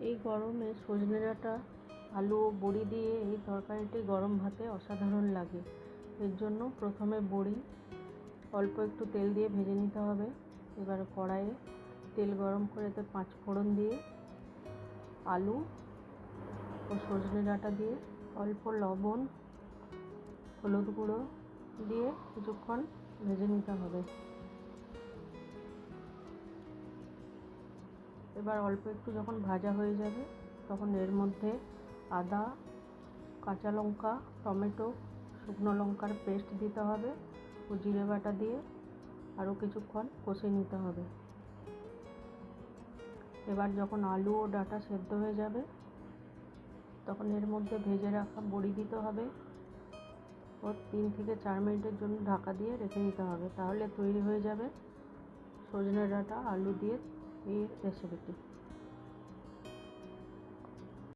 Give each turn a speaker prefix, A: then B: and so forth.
A: এই গরমে সজনে ডাঁটা আলু ও বড়ি দিয়ে এই তরকারিটি গরম ভাতে অসাধারণ লাগে। এর জন্য প্রথমে বড়ি অল্প একটু তেল দিয়ে ভেজে নিতে হবে। এবার কড়াইয়ে তেল গরম করে এতে 5 ফোড়ন দিয়ে আলু ও সজনে ডাঁটা দিয়ে অল্প লবণ, হলুদ গুঁড়ো দিয়ে কিছুক্ষণ ভেজে নিতে হবে। এবার অল্প একটু যখন ভাজা হয়ে যাবে তখন এর মধ্যে আদা, কাঁচা লঙ্কা, টমেটো, শুকনো লঙ্কার পেস্ট দিতে হবে ও জিরে বাটা দিয়ে আরও কিছুক্ষণ কষে নিতে হবে। এবার যখন আলু ও ডাঁটা সেদ্ধ হয়ে যাবে তখন এর মধ্যে ভেজে রাখা বড়ি দিতে হবে ও 3 থেকে 4 মিনিটের জন্য ঢাকা দিয়ে রেখে দিতে হবে। তাহলে তৈরি হয়ে যাবে সজনে ডাঁটা আলু দিয়ে এই রেসিপিটি।